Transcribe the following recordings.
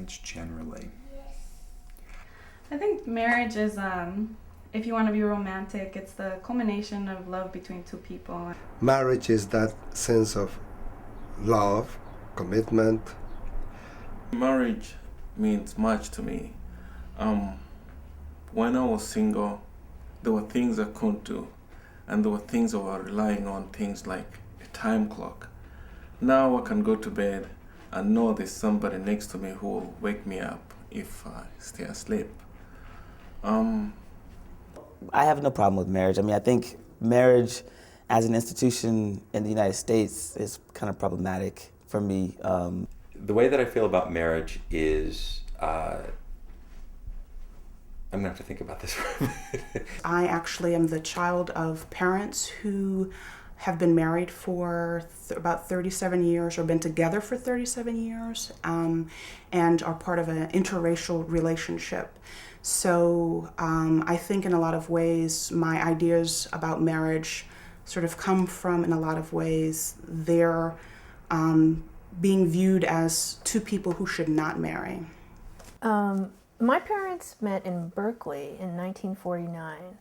marriage generally? I think marriage is, if you want to be romantic, it's the culmination of love between two people. Marriage is that sense of love, commitment. Marriage means much to me. When I was single, there were things I couldn't do, and there were things I was relying on, things like a time clock. Now I can go to bed and know there's somebody next to me who will wake me up if I stay asleep. I have no problem with marriage. I mean, I think marriage as an institution in the United States is kind of problematic for me. The way that I feel about marriage is, I'm gonna have to think about this for a minute. I actually am the child of parents who have been married for about 37 years or been together for 37 years and are part of an interracial relationship. So I think in a lot of ways my ideas about marriage sort of come from, in a lot of ways, their being viewed as two people who should not marry. My parents met in Berkeley in 1949.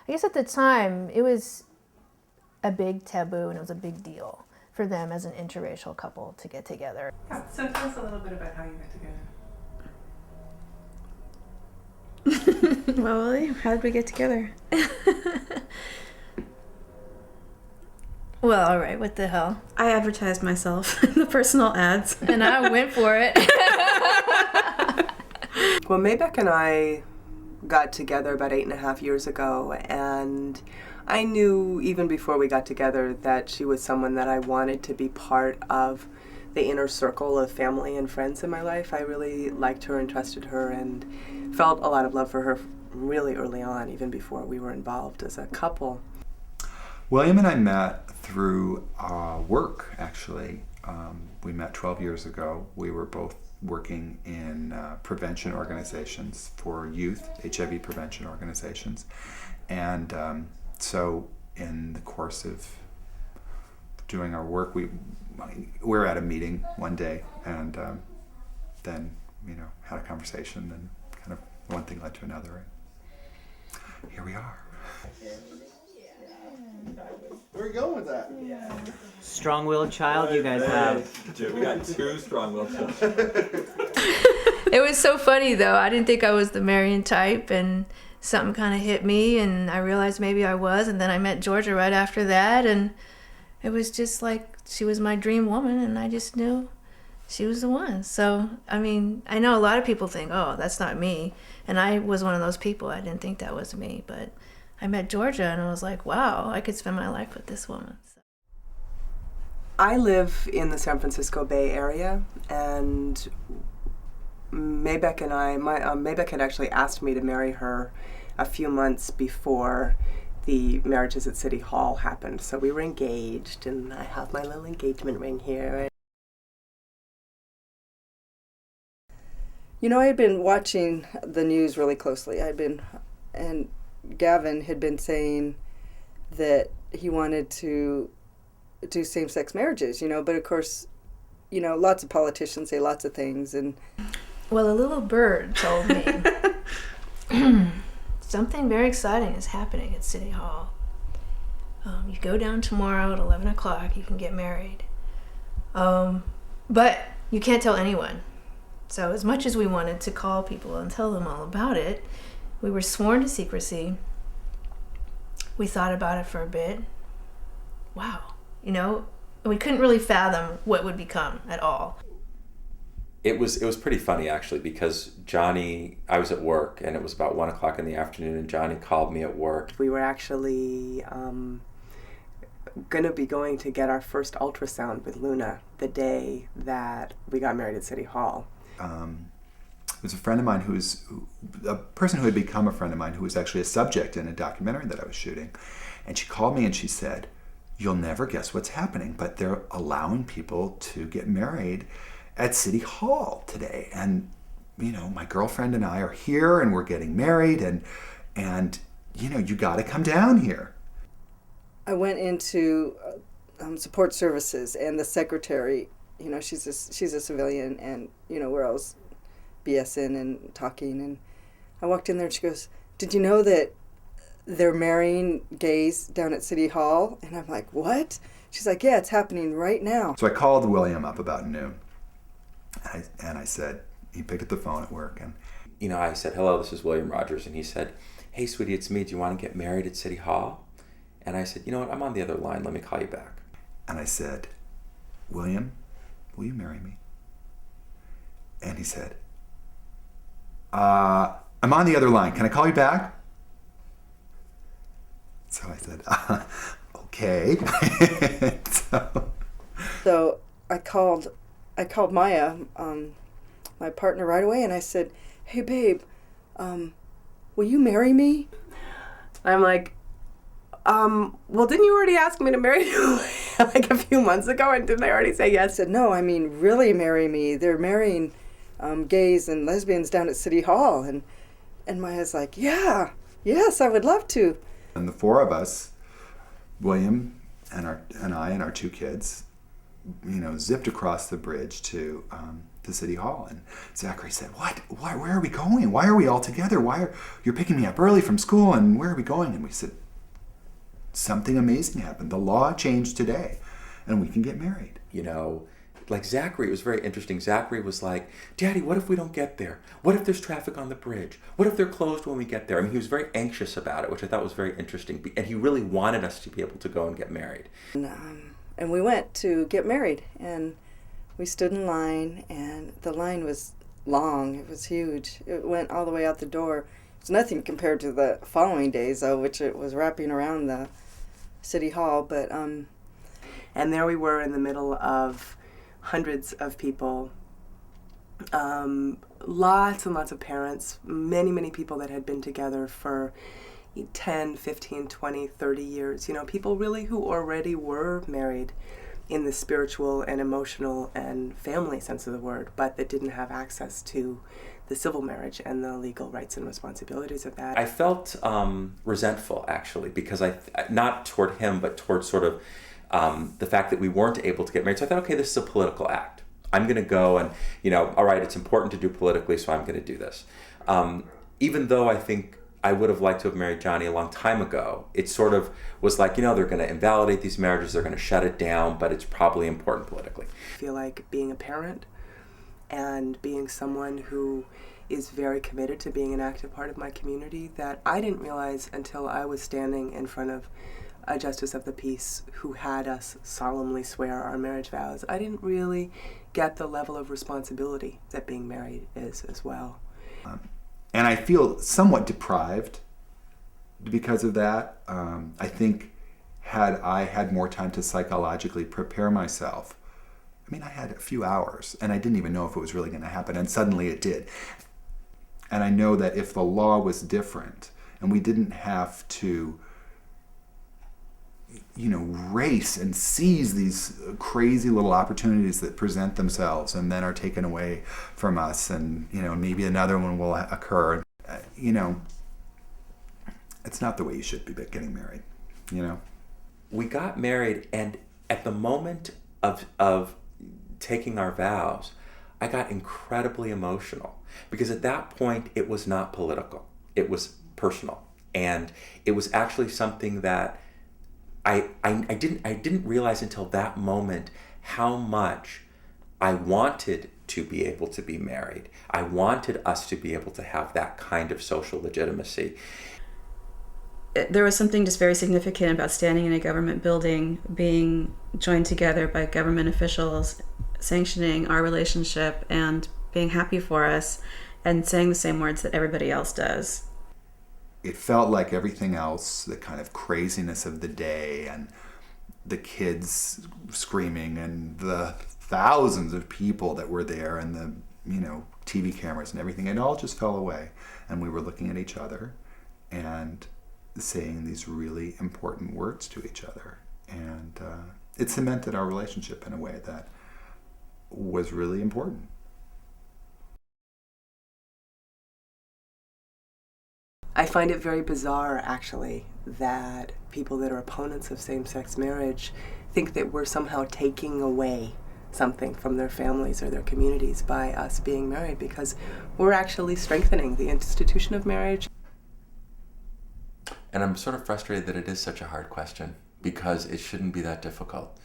I guess at the time it was a big taboo and it was a big deal for them as an interracial couple to get together. Yeah, so tell us a little bit about how you got together. Well, Willie, how did we get together? Well, all right, what the hell? I advertised myself in the personal ads. And I went for it. Well, Maybeck and I got together about 8.5 years ago, and I knew even before we got together that she was someone that I wanted to be part of the inner circle of family and friends in my life. I really liked her and trusted her and felt a lot of love for her really early on, even before we were involved as a couple. William and I met through work, actually. We met 12 years ago. We were both working in prevention organizations for youth, HIV prevention organizations. And so in the course of doing our work, we were at a meeting one day and then, had a conversation and kind of one thing led to another. And here we are. Where are you going with that? Strong-willed child you guys have. We got two strong-willed children. It was so funny though. I didn't think I was the Marion type, and something kind of hit me and I realized maybe I was, and then I met Georgia right after that, and it was just like she was my dream woman and I just knew she was the one. So, I mean, I know a lot of people think, oh, that's not me. And I was one of those people. I didn't think that was me, but I met Georgia and I was like, wow, I could spend my life with this woman. So. I live in the San Francisco Bay Area, and Maybeck and I, Maybeck had actually asked me to marry her a few months before the marriages at City Hall happened. So we were engaged, and I have my little engagement ring here. I had been watching the news really closely. And Gavin had been saying that he wanted to do same-sex marriages, but of course, lots of politicians say lots of things. And well, a little bird told me something very exciting is happening at City Hall. You go down tomorrow at 11 o'clock, you can get married. But you can't tell anyone. So as much as we wanted to call people and tell them all about it, we were sworn to secrecy. We thought about it for a bit. Wow. We couldn't really fathom what would become at all. It was pretty funny actually, because I was at work and it was about 1 o'clock in the afternoon and Johnny called me at work. We were actually going to be going to get our first ultrasound with Luna the day that we got married at City Hall. It was a friend of mine a person who had become a friend of mine who was actually a subject in a documentary that I was shooting. And she called me and she said, "You'll never guess what's happening, but they're allowing people to get married at City Hall today. And, my girlfriend and I are here and we're getting married and you got to come down here." I went into support services, and the secretary you know, she's a civilian, and, you know, we're always BSing and talking, and I walked in there and she goes, "Did you know that they're marrying gays down at City Hall?" And I'm like, "What?" She's like, "Yeah, it's happening right now." So I called William up about noon, and I said, he picked up the phone at work, and You know, I said, "Hello, this is William Rogers," and he said, "Hey, sweetie, it's me. Do you want to get married at City Hall?" And I said, "You know what? I'm on the other line. Let me call you back." and I said, "William, will you marry me?" And he said, "I'm on the other line. Can I call you back?" So I said, "Okay." So I called Maya, my partner, right away, and I said, "Hey, babe, will you marry me?" I'm like, well, didn't you already ask me to marry you like a few months ago, and didn't I already say yes? I said, "No, I mean, really marry me. They're marrying gays and lesbians down at City Hall." And Maya's like, "Yeah, yes, I would love to." And the four of us, William and I and our two kids, you know, zipped across the bridge to City Hall. And Zachary said, "What? Why? Where are we going? Why are we all together? You're picking me up early from school, and where are we going?" And we said, "Something amazing happened. The law changed today, and we can get married." You know, like Zachary, it was very interesting. Zachary was like, "Daddy, what if we don't get there? What if there's traffic on the bridge? What if they're closed when we get there?" I mean, he was very anxious about it, which I thought was very interesting. And he really wanted us to be able to go and get married. And we went to get married, and we stood in line, and the line was long. It was huge. It went all the way out the door. It was nothing compared to the following days, though, which it was wrapping around the City Hall. But and there we were in the middle of hundreds of people, lots and lots of parents, many people that had been together for 10, 15, 20, 30 years. You know, people really who already were married in the spiritual and emotional and family sense of the word, but that didn't have access to the civil marriage and the legal rights and responsibilities of that. I felt resentful, actually, because not toward him, but toward sort of the fact that we weren't able to get married. So I thought, okay, this is a political act. I'm going to go and, you know, all right, it's important to do politically, so I'm going to do this. Even though I think I would have liked to have married Johnny a long time ago, it sort of was like, you know, they're going to invalidate these marriages, they're going to shut it down, but it's probably important politically. I feel like being a parent and being someone who is very committed to being an active part of my community that I didn't realize until I was standing in front of a justice of the peace who had us solemnly swear our marriage vows. I didn't really get the level of responsibility that being married is as well. And I feel somewhat deprived because of that. I think had I had more time to psychologically prepare myself, I mean, I had a few hours and I didn't even know if it was really going to happen, and suddenly it did. And I know that if the law was different and we didn't have to, you know, race and seize these crazy little opportunities that present themselves and then are taken away from us, and, you know, maybe another one will occur. You know, it's not the way you should be getting married, you know. We got married, and at the moment of taking our vows, I got incredibly emotional, because at that point it was not political, it was personal, and it was actually something that I didn't realize until that moment how much I wanted to be able to be married. I wanted us to be able to have that kind of social legitimacy. There was something just very significant about standing in a government building, being joined together by government officials, sanctioning our relationship and being happy for us, and saying the same words that everybody else does. It felt like everything else, the kind of craziness of the day and the kids screaming and the thousands of people that were there and the, you know, TV cameras and everything, it all just fell away. And we were looking at each other and saying these really important words to each other. And it cemented our relationship in a way that was really important. I find it very bizarre, actually, that people that are opponents of same-sex marriage think that we're somehow taking away something from their families or their communities by us being married, because we're actually strengthening the institution of marriage. And I'm sort of frustrated that it is such a hard question, because it shouldn't be that difficult.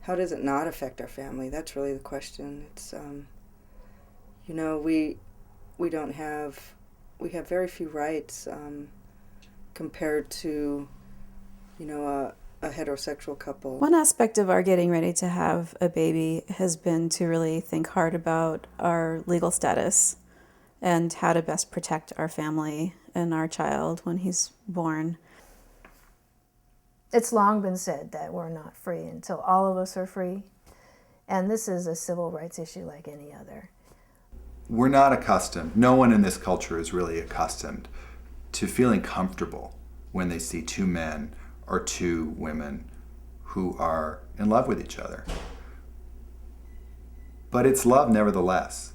How does it not affect our family? That's really the question. It's, you know, we have very few rights compared to, you know, a heterosexual couple. One aspect of our getting ready to have a baby has been to really think hard about our legal status and how to best protect our family and our child when he's born. It's long been said that we're not free until all of us are free. And this is a civil rights issue like any other. We're not accustomed, no one in this culture is really accustomed to feeling comfortable when they see two men or two women who are in love with each other. But it's love nevertheless.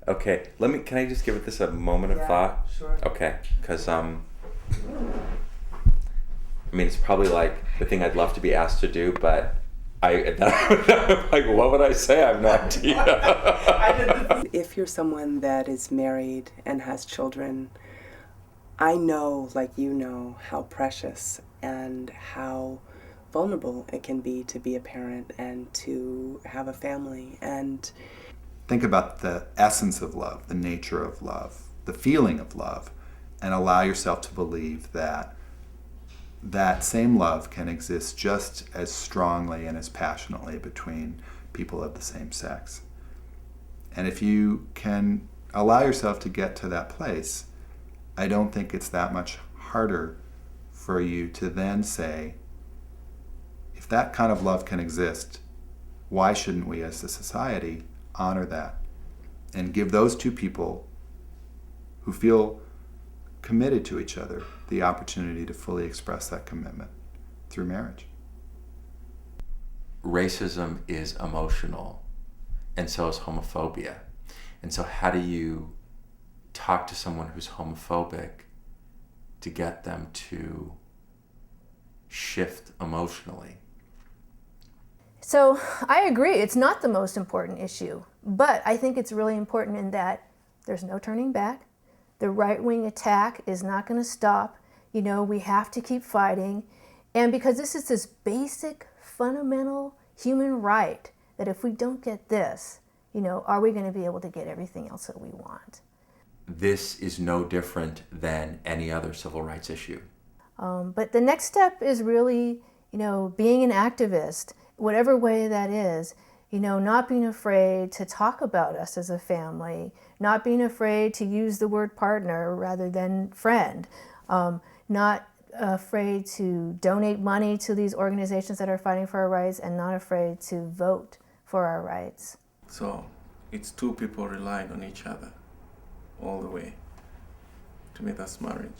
Okay, can I just give this a moment of thought? Sure. Okay, because I mean, it's probably like the thing I'd love to be asked to do, but like, what would I say? I have no idea. If you're someone that is married and has children, I know, like you know, how precious and how vulnerable it can be to be a parent and to have a family. And think about the essence of love, the nature of love, the feeling of love, and allow yourself to believe that that same love can exist just as strongly and as passionately between people of the same sex. And if you can allow yourself to get to that place, I don't think it's that much harder for you to then say, if that kind of love can exist, why shouldn't we as a society honor that and give those two people who feel committed to each other the opportunity to fully express that commitment through marriage? Racism is emotional, and so is homophobia. And so how do you talk to someone who's homophobic to get them to shift emotionally? So I agree, it's not the most important issue, but I think it's really important in that there's no turning back. The right-wing attack is not going to stop. You know, we have to keep fighting. And because this is this basic, fundamental human right, that if we don't get this, you know, are we going to be able to get everything else that we want? This is no different than any other civil rights issue. But the next step is really, you know, being an activist, whatever way that is, you know, not being afraid to talk about us as a family, not being afraid to use the word partner rather than friend, not afraid to donate money to these organizations that are fighting for our rights, and not afraid to vote for our rights. So it's two people relying on each other all the way. To me, that's marriage.